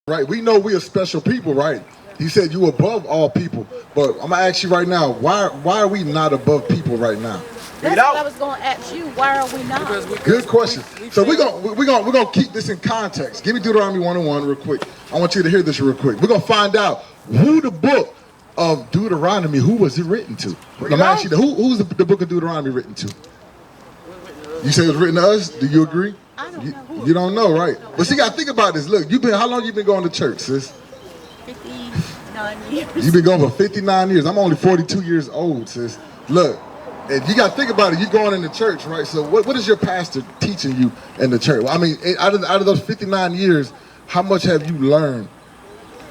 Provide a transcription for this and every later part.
Right, we know we are special people, right? He said you above all people, but I'm gonna ask you right now, why are we not above people right now? That's what I was gonna ask you. Why are we not? Good question. So we're gonna keep this in context. Give me Deuteronomy 1:1 real quick. I want you to hear this real quick. We're gonna find out who the book of Deuteronomy, who was it written to? Let me ask you, who's the book of Deuteronomy written to? You say it was written to us? Do you agree? I don't know. You don't know, right? But see, you gotta think about this. Look, how long you been going to church, sis? 59 years. You've been going for 59 years. I'm only 42 years old, sis. Look, and you gotta think about it. You're going into church, right? So what is your pastor teaching you in the church? I mean, out of those 59 years, how much have you learned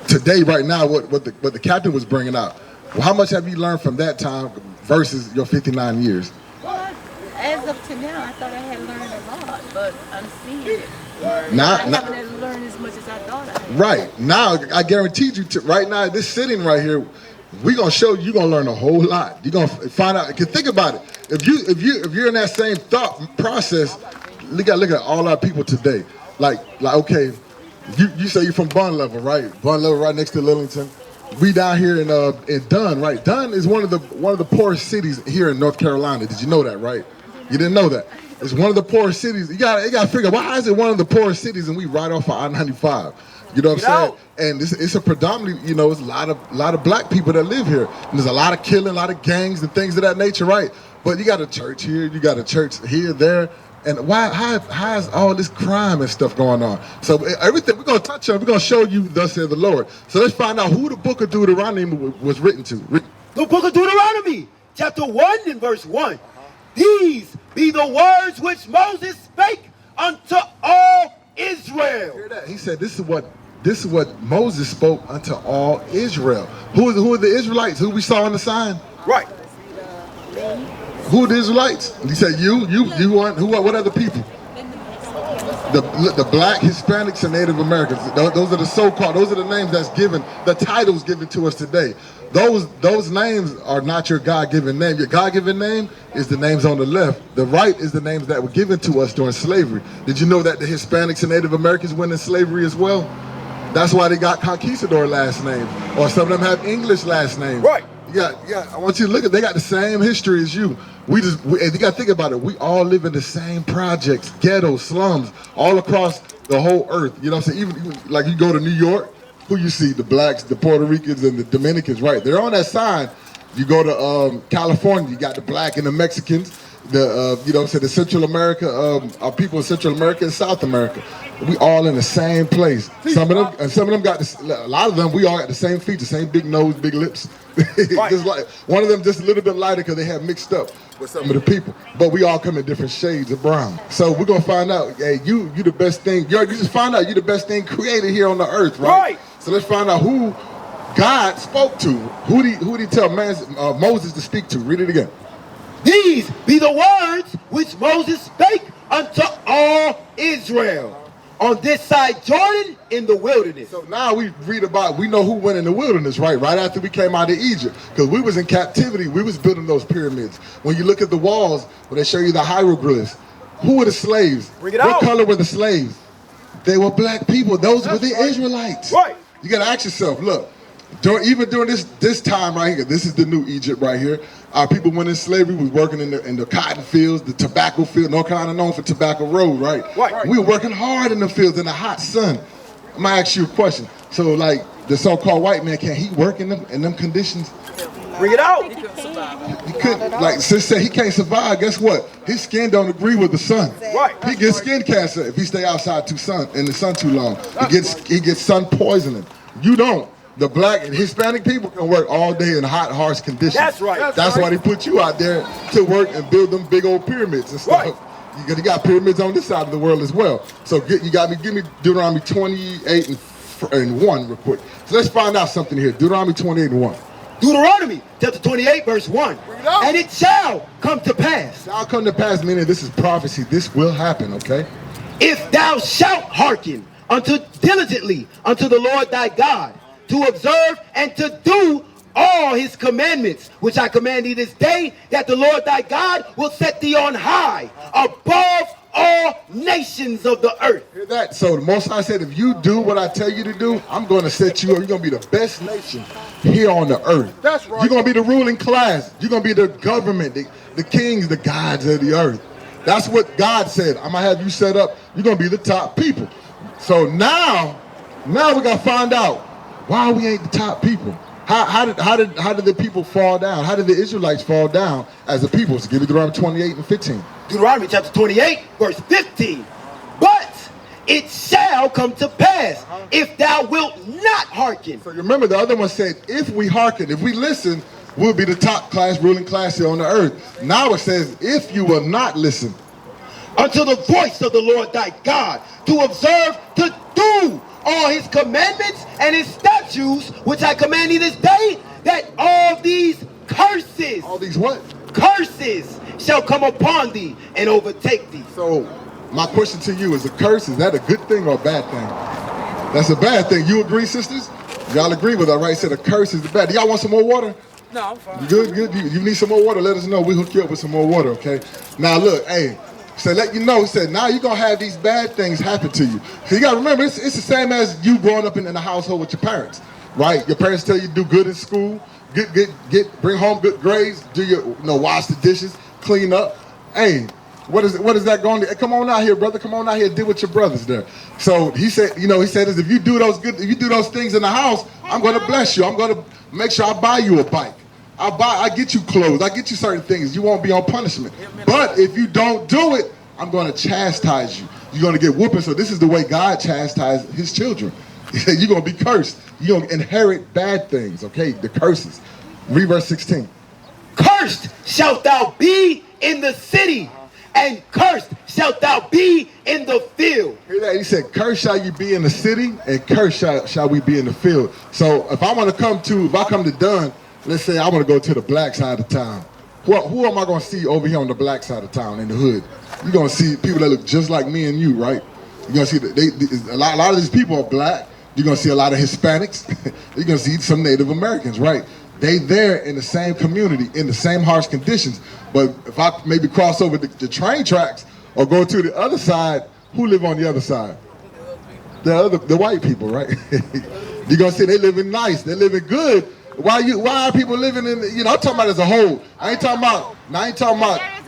today, right now, what the captain was bringing out? Well, how much have you learned from that time versus your 59 years? Well, as of to now, I thought I had learned a lot, but I'm seeing it. I haven't learned as much as I thought I had. Right. Now, I guaranteed you, right now, this sitting right here, we're going to show you're going to learn a whole lot. You're going to find out. Because think about it. If you're in that same thought process, look at all our people today. Like okay, you say you're from Bun Level, right? Bun Level right next to Lillington. We down here in Dunn, right? Dunn is one of the poorest cities here in North Carolina. Did you know that, right? You didn't know that. It's one of the poorest cities. You got to figure, why is it one of the poorest cities and we right off of I-95? You know what I'm saying? And it's a predominantly, it's a lot of black people that live here. And there's a lot of killing, a lot of gangs and things of that nature, right? But you got a church here, you got a church here, there. And how is all this crime and stuff going on? So everything we're going to touch on, we're going to show you, thus saith the Lord. So let's find out who the book of Deuteronomy was written to. The book of Deuteronomy, chapter 1 and verse 1. These be the words which Moses spake unto all Israel. Hear that? He said, this is what Moses spoke unto all Israel. Who are the Israelites? Who we saw on the sign? Right. Who are the Israelites? He said, you want what other people? The black, Hispanics, and Native Americans. Those are the so-called, those are the names that's given, the titles given to us today. Those names are not your God-given name. Your God-given name is the names on the left. The right is the names that were given to us during slavery. Did you know that the Hispanics and Native Americans went in slavery as well? That's why they got conquistador last names. Or some of them have English last names. Right. Yeah, I want you to look at, they got the same history as you. And you got to think about it. We all live in the same projects, ghettos, slums, all across the whole earth. You know what I'm saying? Even like you go to New York, who you see? The blacks, the Puerto Ricans, and the Dominicans, right? They're on that sign. You go to California, you got the black and the Mexicans, the Central America, our people in Central America and South America. We all in the same place. Some of them got a lot of them. We all got the same features, same big nose, big lips. Right. Just like one of them, just a little bit lighter because they have mixed up with some of the people. But we all come in different shades of brown. So we're gonna find out. Hey, you the best thing. You just find out you the best thing created here on the earth, right? Right. So let's find out who God spoke to. Who did he tell Moses to speak to? Read it again. These be the words which Moses spake unto all Israel on this side Jordan in the wilderness. So now we know who went in the wilderness, right? Right after we came out of Egypt. Because we was in captivity, we was building those pyramids. When you look at the walls, when they show you the hieroglyphs, who were the slaves? Bring it what out. Color were the slaves? They were black people. Those were the Israelites. Right. You got to ask yourself, look, even during this time right here, this is the new Egypt right here. Our people went in slavery, was working in the cotton fields, the tobacco field. North Carolina known for Tobacco Road, right? Right. We were working hard in the fields in the hot sun. I'm gonna ask you a question. So, like the so-called white man, can he work in them conditions? Bring it out. He couldn't. Like sis said, he can't survive. Guess what? His skin don't agree with the sun. Right. He gets skin cancer if he stay outside in the sun too long. He gets sun poisoning. You don't. The black and Hispanic people can work all day in hot, harsh conditions. That's right. That's why they put you out there to work and build them big old pyramids and stuff. Right. You got pyramids on this side of the world as well. So give me Deuteronomy 28 and 1 real quick. So let's find out something here. Deuteronomy 28 and 1. Deuteronomy chapter 28 verse 1. And it shall come to pass. Shall come to pass, meaning this is prophecy. This will happen, okay? If thou shalt hearken diligently unto the Lord thy God, to observe and to do all his commandments, which I command thee this day, that the Lord thy God will set thee on high above all nations of the earth. Hear that? So the Most High said, if you do what I tell you to do, I'm going to set you up. You're going to be the best nation here on the earth. That's right. You're going to be the ruling class. You're going to be the government, the kings, the gods of the earth. That's what God said. I'm going to have you set up. You're going to be the top people. So now we got to find out why we ain't the top people. How did the people fall down? How did the Israelites fall down as a people? So give me Deuteronomy 28 and 15. Deuteronomy chapter 28, verse 15. But it shall come to pass, if thou wilt not hearken. So you remember the other one said, if we hearken, if we listen, we'll be the top class, ruling class here on the earth. Now it says, if you will not listen Unto the voice of the Lord thy God, to observe, to do all his commandments and his statutes, which I command thee this day, that all these curses, all these what? Curses shall come upon thee and overtake thee. So my question to you is, a curse, is that a good thing or a bad thing? That's a bad thing. You agree, sisters? Y'all agree with that, right? Said a curse is the bad. Y'all want some more water? No, I'm fine. You good? You need some more water? Let us know. We'll hook you up with some more water, okay? Now look, hey, so let you know, he said, now you're going to have these bad things happen to you. So you got to remember, it's the same as you growing up in a household with your parents, right? Your parents tell you to do good in school, bring home good grades, wash the dishes, clean up. Hey, what is that going to, come on out here, brother, come on out here, deal with your brothers there. So he said, he said, if you do those things in the house, I'm going to bless you. I'm going to make sure I buy you a bike. I get you clothes. I get you certain things. You won't be on punishment. But if you don't do it, I'm going to chastise you. You're going to get whooping. So this is the way God chastised his children. He said, you're going to be cursed. You're going to inherit bad things, okay? The curses. Read verse 16. Cursed shalt thou be in the city, and cursed shalt thou be in the field. Hear that? He said, cursed shall you be in the city, and cursed shall we be in the field. So if I come to Dunn, let's say I want to go to the black side of town. Who am I going to see over here on the black side of town in the hood? You're going to see people that look just like me and you, right? You're going to see a lot of these people are black. You're going to see a lot of Hispanics. You're going to see some Native Americans, right? They there in the same community, in the same harsh conditions. But if I maybe cross over the train tracks or go to the other side, who live on the other side? The white people, right? You're going to see they living nice. They're living good. Why are people living in, I'm talking about as a whole. I ain't talking about,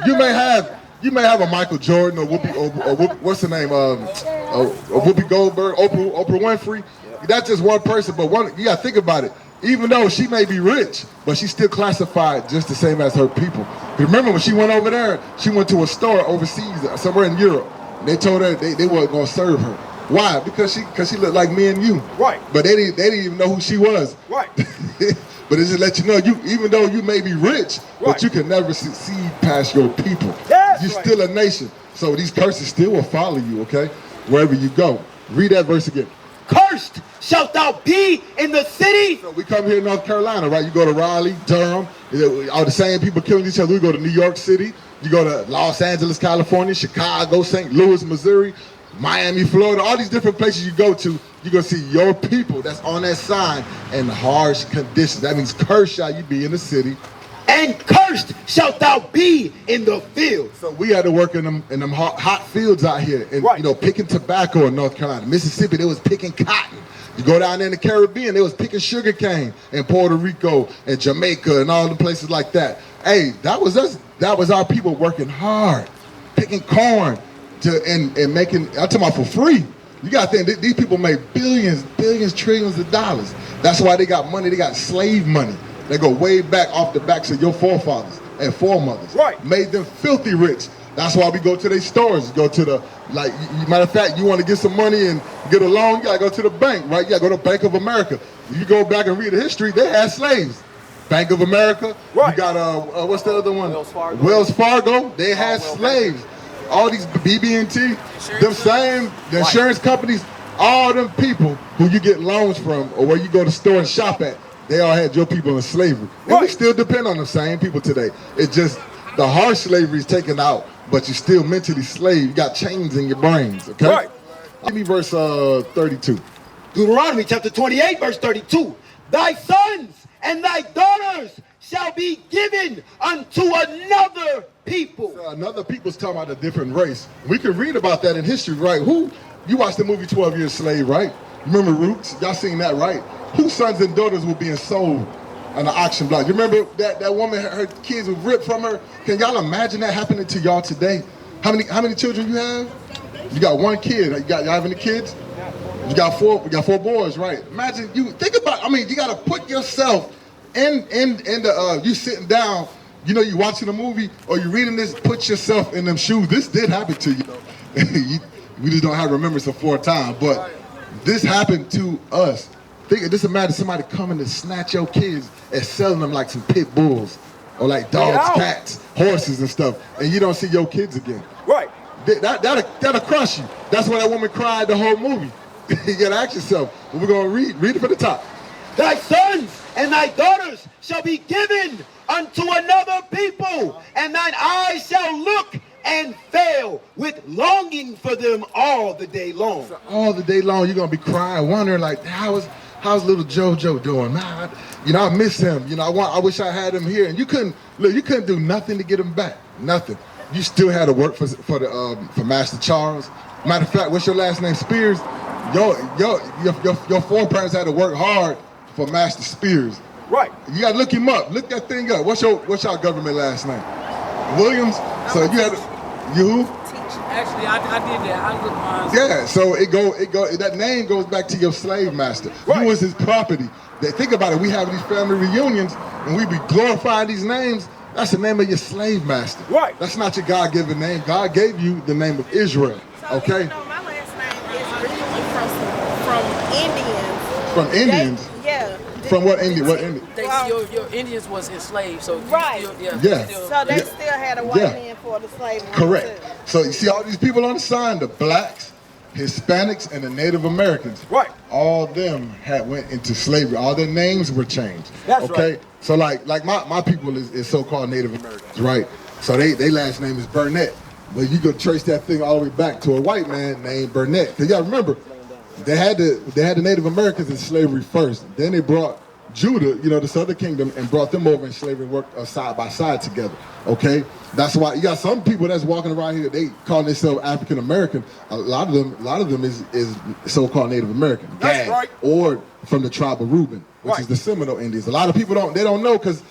you may have a Michael Jordan or what's the name, Whoopi Goldberg, Oprah Winfrey. That's just one person, but you gotta think about it. Even though she may be rich, but she's still classified just the same as her people. Remember when she went over there, she went to a store overseas, somewhere in Europe. And they told her they weren't gonna serve her. Why? Because she looked like me and you. Right. But they didn't even know who she was. Right. But it just let you know, even though you may be rich, right, but you can never succeed past your people. That's You're right. still a nation. So these curses still will follow you, okay? Wherever you go. Read that verse again. Cursed shalt thou be in the city. So we come here in North Carolina, right? You go to Raleigh, Durham, all the same people killing each other. We go to New York City. You go to Los Angeles, California, Chicago, St. Louis, Missouri, Miami, Florida, all these different places you go to, you're going to see your people that's on that sign in harsh conditions. That means cursed shall you be in the city. And cursed shalt thou be in the field. So we had to work in them hot fields out here, and right, picking tobacco in North Carolina. Mississippi, they was picking cotton. You go down there in the Caribbean, they was picking sugar cane in Puerto Rico and Jamaica and all the places like that. Hey, that was us. That was our people working hard, picking corn and making. I'm talking about for free. You got to think these people made billions, trillions of dollars. That's why they got money. They got slave money. They go way back off the backs of your forefathers and foremothers. Right. Made them filthy rich. That's why we go to their stores. Go to the, matter of fact, you want to get some money and get a loan, you got to go to the bank, right? You got to go to Bank of America. If you go back and read the history, they had slaves. Bank of America. Right. You got, what's the other one? Wells Fargo. Wells Fargo. They had slaves. All these BB&T, the insurance companies, all them people who you get loans from or where you go to store and shop at, they all had your people in slavery. And we still depend on the same people today. It's just the harsh slavery is taken out, but you're still mentally slave. You got chains in your brains, okay? Right. Give me verse 32. Deuteronomy chapter 28, verse 32. Thy sons and thy daughters shall be given unto another people. So another people's talking about a different race. We can read about that in history, right? You watched the movie 12 Years Slave, right? Remember Roots? Y'all seen that, right? Whose sons and daughters were being sold on the auction block? You remember that woman, her kids were ripped from her? Can y'all imagine that happening to y'all today? How many children you have? You got one kid. Y'all have any kids? You got four. We got 4 boys, right? Imagine think about. I mean, you got to put yourself in the. You sitting down. You know, you watching a movie or you reading this. Put yourself in them shoes. This did happen to you, though. We just don't have remembrance of 4 times, but this happened to us. Just imagine somebody coming to snatch your kids and selling them like some pit bulls or like dogs, cats, horses and stuff, and you don't see your kids again. Right. That'll crush you. That's why that woman cried the whole movie. You gotta ask yourself. We're gonna read it from the top. Thy sons and thy daughters shall be given unto another people, and thine eyes shall look and fail with longing for them all the day long. So all the day long, you're gonna be crying, wondering like, how's little JoJo doing? Man, I miss him. I wish I had him here. And you couldn't do nothing to get him back. Nothing. You still had to work for Master Charles. Matter of fact, what's your last name? Spears. Your foreparents had to work hard for Master Spears. Right. You gotta look him up. Look that thing up. What's your government last name? Williams. So you had to. You? Actually, I did that. I looked mine. Yeah, so that name goes back to your slave master. Right. You was his property. Think about it, we have these family reunions and we be glorifying these names. That's the name of your slave master. Right. That's not your God-given name. God gave you the name of Israel. Okay? You know, my last name is originally from Indians. From Indians? Yeah. From what Indian? What Indian? Your Indians was enslaved, so Right. Yeah. So they still had a white man for the slave. Correct. So you see all these people on the sign, the blacks, Hispanics, and the Native Americans. Right. All of them went into slavery. All their names were changed. That's okay? right. So like my people is so-called Native Americans, right? So they last name is Burnett. But you could trace that thing all the way back to a white man named Burnett. Because y'all remember, they had the Native Americans in slavery first. Then they brought Judah, the southern kingdom, and brought them over in slavery and worked side by side together. Okay? That's why you got some people that's walking around here, they call themselves African American. A lot of them is so-called Native American. That's right. Or from the tribe of Reuben, which is the Seminole Indians. A lot of people don't know because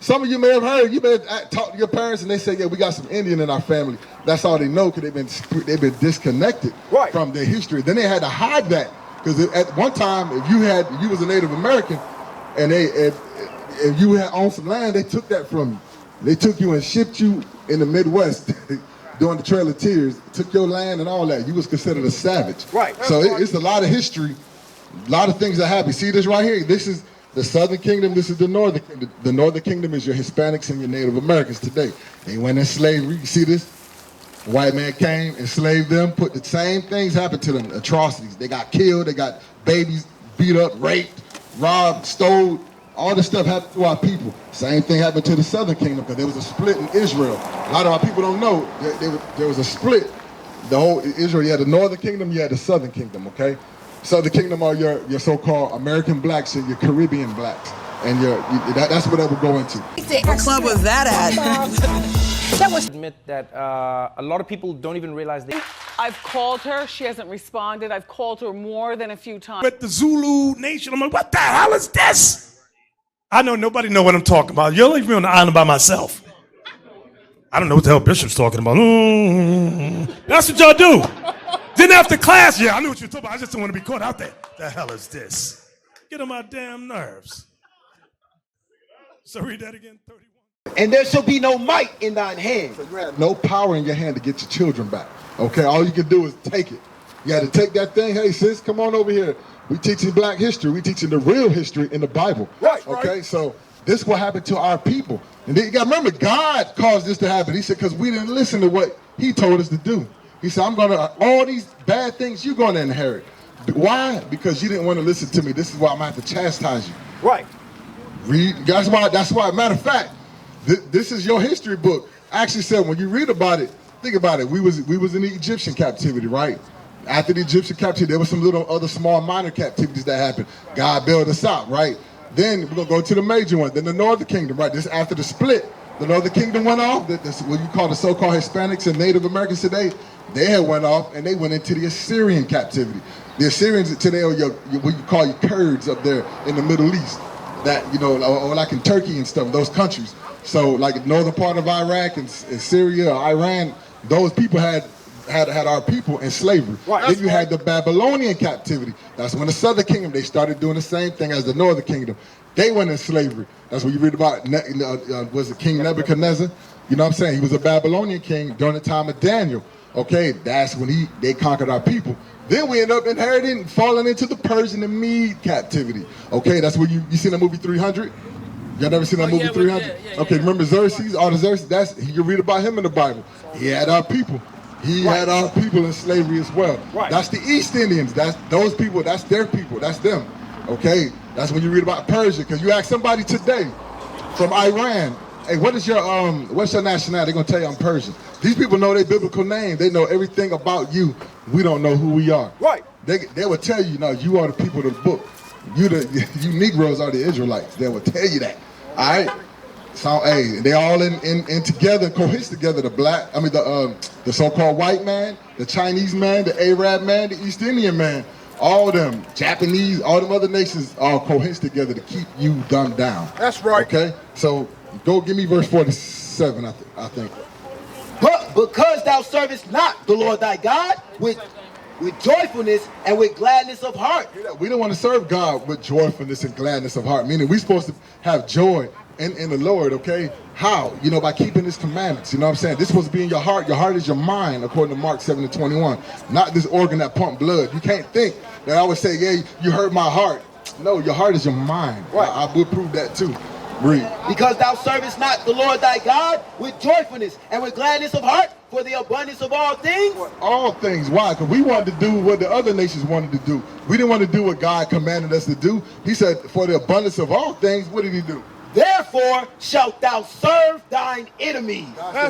some of you may have heard, you may have talked to your parents and they say, yeah, we got some Indian in our family. That's all they know because they've been disconnected from their history. Then they had to hide that because at one time, if you was a Native American and if you had owned some land, they took that from you. They took you and shipped you in the Midwest during the Trail of Tears, took your land and all that. You was considered a savage. Right. So it's a lot of history, a lot of things that happen. See this right here? This is the Southern Kingdom, this is the Northern Kingdom. The Northern Kingdom is your Hispanics and your Native Americans today. They went in slavery. You see this? The white man came, enslaved them, put the same things happened to them, atrocities. They got killed, they got babies beat up, raped, robbed, stole. All this stuff happened to our people. Same thing happened to the Southern Kingdom because there was a split in Israel. A lot of our people don't know there was a split. The whole Israel, you had the Northern Kingdom, you had the Southern Kingdom, okay? Southern Kingdom are your so-called American blacks and your Caribbean blacks. And that's what that would go into. What club was that at? That was admit that a lot of people don't even realize they. I've called her. She hasn't responded. I've called her more than a few times. But the Zulu nation, I'm like, what the hell is this? I know nobody know what I'm talking about. You'll leave me on the island by myself. I don't know what the hell Bishop's talking about. That's what y'all do. Then after class, yeah, I knew what you were talking about. I just don't want to be caught out there. The hell is this? Get on my damn nerves. So read that again, 31. And there shall be no might in thine hand. So you had no power in your hand to get your children back. Okay, all you can do is take it. You had to take that thing. Hey, sis, come on over here. We teaching black history. We teaching the real history in the Bible. Right. Okay, so this is what happened to our people. And then you got to remember, God caused this to happen. He said, because we didn't listen to what he told us to do. He said, all these bad things you're going to inherit. Why? Because you didn't want to listen to me. This is why I'm going to have to chastise you. Right. Read. That's why. Matter of fact, this is your history book. Actually said when you read about it, think about it. We was in the Egyptian captivity, right? After the Egyptian captivity, there was some little other small minor captivities that happened. God bailed us out, right? Then we're gonna go to the major one. Then the Northern Kingdom, right? This after the split. the Northern Kingdom went off, that's what you call the so-called Hispanics and Native Americans today, they had went off and they went into the Assyrian captivity. The Assyrians today are what you call your Kurds up there in the Middle East, that, you know, or like in Turkey and stuff, those countries. So like the northern part of Iraq and Syria or Iran, those people had our people in slavery. Right. Then you had the Babylonian captivity. That's when the Southern Kingdom, they started doing the same thing as the Northern Kingdom. They went in slavery. That's what you read about, was it King Nebuchadnezzar? You know what I'm saying? He was a Babylonian king during the time of Daniel. Okay, that's when they conquered our people. Then we end up inheriting, falling into the Persian and Mede captivity. Okay, that's where you seen the movie 300? Y'all never seen that movie 300? Okay, remember Xerxes? You read about him in the Bible. He had our people. He had our people in slavery as well. Right. That's the East Indians. That's those people. That's their people. That's them. Okay, that's when you read about Persia. Because you ask somebody today from Iran, hey, what's your nationality? They're gonna tell you I'm Persian. These people know their biblical name. They know everything about you. We don't know who we are. Right. They will tell you, no, you are the people of the book. You Negroes are the Israelites. They will tell you that. All right. So hey, they all in together, cohesive together. The so-called white man, the Chinese man, the Arab man, the East Indian man, all them Japanese, all them other nations all cohesive together to keep you dumbed down. That's right. Okay. So go give me verse 47. I think. But because thou servest not the Lord thy God with joyfulness and with gladness of heart. We don't want to serve God with joyfulness and gladness of heart, meaning we're supposed to have joy in the Lord, okay? How? You know, by keeping his commandments, you know what I'm saying? This is supposed to be in your heart. Your heart is your mind, according to Mark 7:21. Not this organ that pump blood. You can't think that I would say, yeah, you hurt my heart. No, your heart is your mind. Right. I will prove that too. Read. Because thou servest not the Lord thy God with joyfulness and with gladness of heart for the abundance of all things. All things. Why? Because we wanted to do what the other nations wanted to do. We didn't want to do what God commanded us to do. He said, for the abundance of all things, what did he do? Therefore shalt thou serve thine enemies.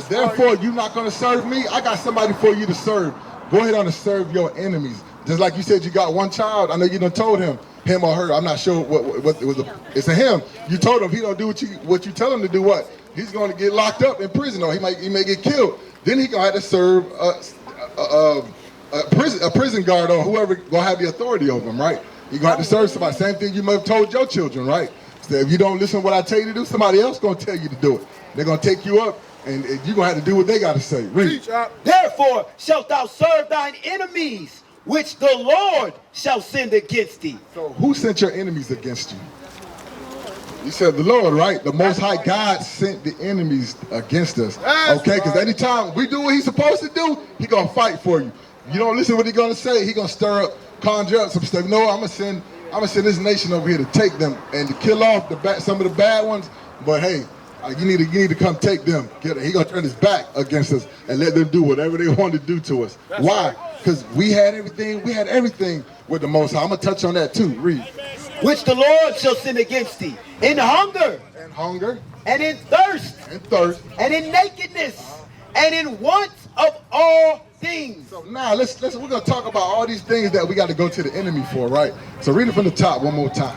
Therefore, you're not going to serve me. I got somebody for you to serve. Go ahead on and serve your enemies. Just like you said, you got one child. I know you done told him or her. I'm not sure what it was. It's a him. You told him he don't do what you tell him to do. What? He's going to get locked up in prison, or he may get killed. Then he gonna have to serve a prison guard or whoever gonna have the authority over him, right? You gonna have to serve somebody. Same thing you might have told your children, right? So if you don't listen to what I tell you to do, somebody else gonna tell you to do it. They're gonna take you up, and you're gonna have to do what they gotta say. Read. Therefore shalt thou serve thine enemies, which the Lord shall send against thee. So who sent your enemies against you? You said the Lord, right? The Most High God sent the enemies against us. Okay, because anytime we do what he's supposed to do, he gonna fight for you. You don't listen to what he's gonna say, he gonna stir up, conjure up some stuff. You know what? I'm gonna send this nation over here to take them and to kill off some of the bad ones. But hey, you need to come take them. He gonna turn his back against us and let them do whatever they want to do to us. Why? Because we had everything with the Most High. I'm gonna touch on that too. Read. Which the Lord shall send against thee in hunger, and in thirst, and in nakedness, and in want of all things. So now we're gonna talk about all these things that we got to go to the enemy for, right? So read it from the top one more time.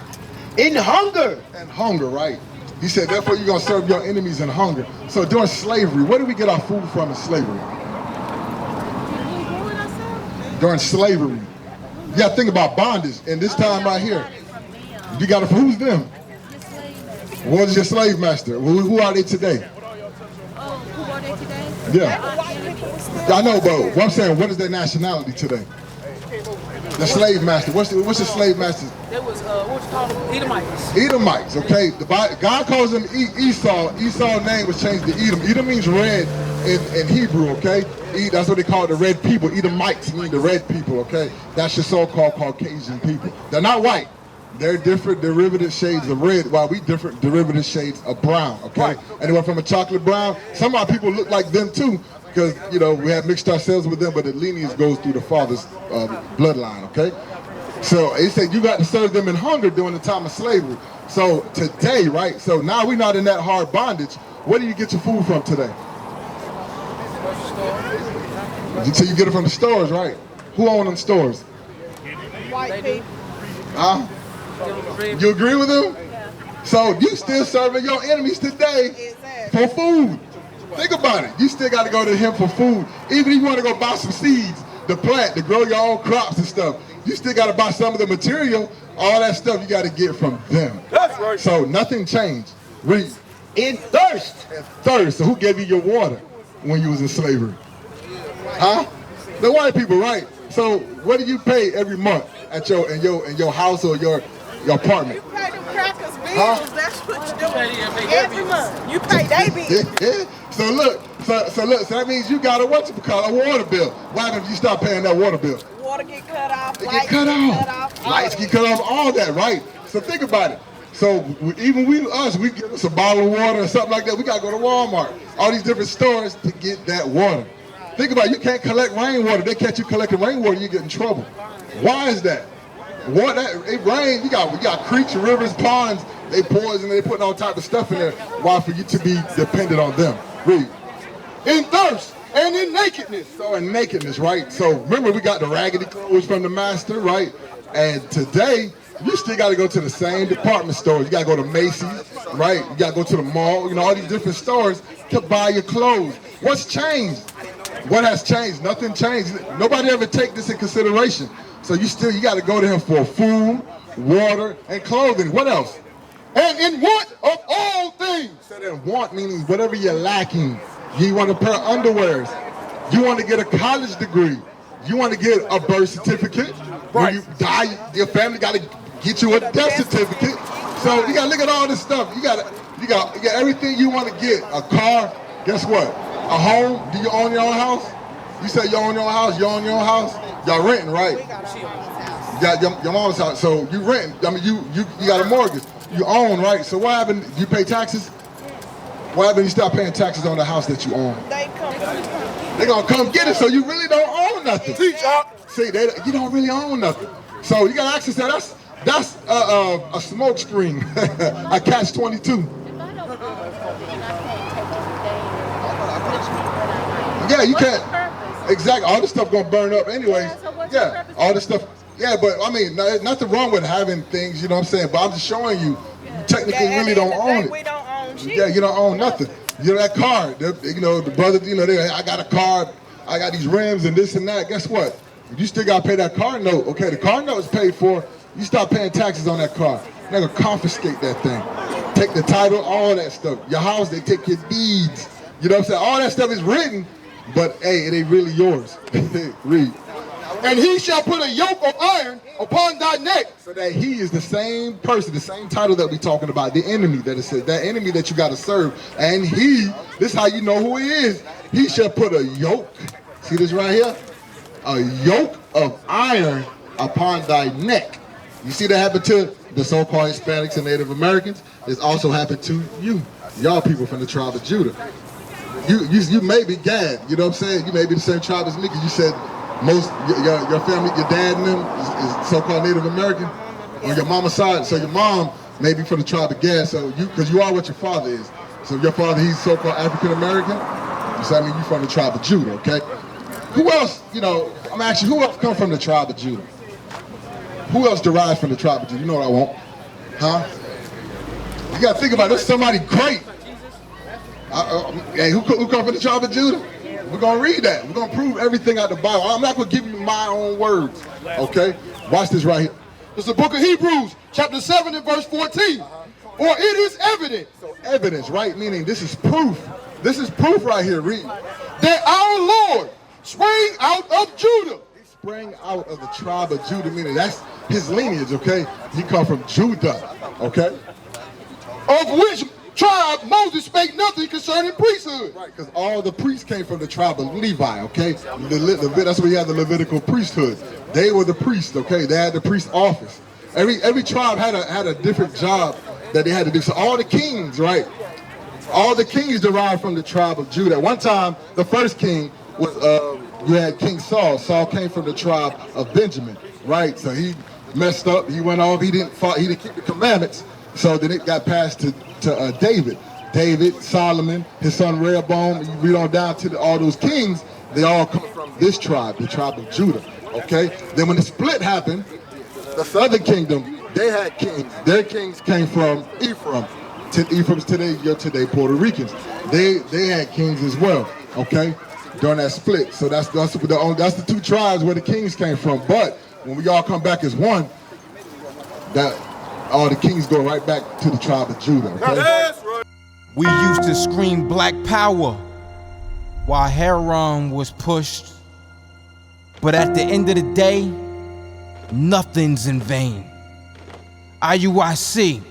In hunger. And hunger, right? He said, therefore you're gonna serve your enemies in hunger. So during slavery, where do we get our food from in slavery? During slavery. You gotta think about bondage in this time right here. You got it from who's them? What is your slave master? Who are they today? Oh, who are they today? Yeah. I know, but what I'm saying, what is their nationality today? The slave master. What's the slave master? That was what you call them? Edomites. Edomites, okay. God calls them Esau. Esau's name was changed to Edom. Edom means red in Hebrew, okay? That's what they call the red people. Edomites mean the red people, okay? That's your so-called Caucasian people. They're not white. They're different derivative shades of red, while we different derivative shades of brown, okay? Right. Anywhere from a chocolate brown. Some of our people look like them too, because, you know, we have mixed ourselves with them, but the lineage goes through the father's bloodline, okay? So he said you got to serve them in hunger during the time of slavery. So today, right? So now we're not in that hard bondage. Where do you get your food from today? So you get it from the stores, right? Who own them stores? White people. Huh? You agree with him? Yeah. So you still serving your enemies today for food. Think about it. You still got to go to him for food. Even if you want to go buy some seeds to plant, to grow your own crops and stuff, you still got to buy some of the material. All that stuff you got to get from them. That's right. So nothing changed. Read. In thirst. And thirst. So who gave you your water when you was in slavery? Huh? The white people, right? So what do you pay every month at in your house or your apartment? You pay them crackers bills. Huh? That's what you do. Every month. You pay their bills. So look, so that means you got a water bill. Why don't you stop paying that water bill? Water get cut off. Lights get cut off. Lights get cut off. All that, right? So think about it. So even we get us a bottle of water or something like that. We gotta go to Walmart, all these different stores to get that water. Think about it. You can't collect rainwater. They catch you collecting rainwater, you get in trouble. Why is that? It rains. We got creeks, rivers, ponds. They poison. They putting all type of stuff in there. Why? For you to be dependent on them. Read. In thirst and in nakedness. So in nakedness, right? So remember, we got the raggedy clothes from the master, right? And today, you still got to go to the same department stores. You got to go to Macy's, right? You got to go to the mall. You know, all these different stores to buy your clothes. What's changed? What has changed? Nothing changed. Nobody ever take this in consideration. So you got to go to him for food, water, and clothing. What else? And in want of all things. So then want meaning whatever you're lacking. You want a pair of underwears. You want to get a college degree. You want to get a birth certificate. When you die, your family got to get you a death certificate. So you got to look at all this stuff. You got everything you want to get. A car. Guess what? A home. Do you own your own house? You say you own your own house. You own your own house. Y'all renting, right? You got your mom's house. So you renting. I mean, you got a mortgage. You own, right? So what happened? You pay taxes? What happened? You stop paying taxes on the house that you own? They're gonna come get it. So you really don't own nothing. See, you don't really own nothing. So you gotta access that. That's a smoke screen, a catch-22. Yeah, you can't. Exactly. All this stuff gonna burn up anyways. Yeah, all this stuff. Yeah, but I mean, nothing wrong with having things. You know what I'm saying? But I'm just showing you, technically, really don't own it. We don't own shit. Yeah, you don't own nothing. You know that car. You know the brother. You know, I got a car. I got these rims and this and that. Guess what? You still gotta pay that car note. Okay, the car note is paid for. You start paying taxes on that car. They're gonna confiscate that thing. Take the title, all that stuff. Your house, they take your deeds. You know what I'm saying? All that stuff is written, but hey, it ain't really yours. Read. And he shall put a yoke of iron upon thy neck. So that he is the same person, the same title that we're talking about, the enemy that it says, that enemy that you got to serve. And this is how you know who he is. He shall put a yoke, see this right here? A yoke of iron upon thy neck. You see that happen to the so-called Hispanics and Native Americans? It's also happened to y'all people from the tribe of Judah. You may be Gad, you know what I'm saying? You may be the same tribe as me, because you said most your family, your dad and them is so-called Native American on your mama's side. So your mom may be from the tribe of Gad. So because you are what your father is. So your father, he's so-called African American. So I mean, you from the tribe of Judah, okay? Who else? You know, I'm asking, who else come from the tribe of Judah? Who else derives from the tribe of Judah? You know what I want, huh? You got to think about it. There's somebody great. Hey, who come from the tribe of Judah? We're going to read that. We're going to prove everything out the Bible. I'm not going to give you my own words, okay? Watch this right here. It's the book of Hebrews, chapter 7 and verse 14. For it is evident. So evidence, right? Meaning this is proof. This is proof right here. Read. That our Lord sprang out of Judah. He sprang out of the tribe of Judah, meaning that's his lineage, okay? He come from Judah, okay? Of which tribe Moses spake nothing concerning priesthood. Right, because all the priests came from the tribe of Levi, okay? That's where you have the Levitical priesthood. They were the priests, okay? They had the priest office. Every tribe had a different job that they had to do. So all the kings, right? All the kings derived from the tribe of Judah. At one time, the first king was, you had King Saul. Saul came from the tribe of Benjamin, right? So he messed up. He went off. He didn't keep the commandments. So then it got passed to David. David, Solomon, his son Rehoboam. You read on down to all those kings. They all come from this tribe, the tribe of Judah. Okay. Then when the split happened, the southern kingdom, they had kings. Their kings came from Ephraim. Ephraim's today Puerto Ricans. They had kings as well, okay, during that split. So that's the two tribes where the kings came from. But when we all come back as one, that all the kings go right back to the tribe of Judah, okay? We used to scream black power while Heron was pushed. But at the end of the day, nothing's in vain. IUIC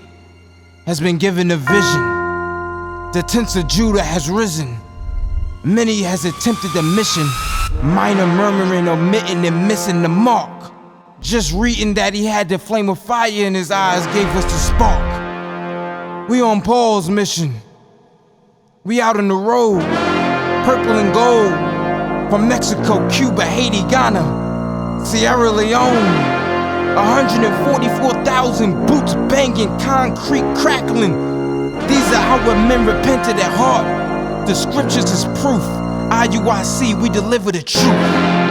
has been given a vision. The tents of Judah has risen. Many has attempted the mission. Minor murmuring, omitting, and missing the mark. Just reading that he had the flame of fire in his eyes gave us the spark. We on Paul's mission. We out on the road, purple and gold. From Mexico, Cuba, Haiti, Ghana, Sierra Leone. 144,000 boots banging, concrete crackling. These are our men repented at heart. The scriptures is proof. IUIC, we deliver the truth.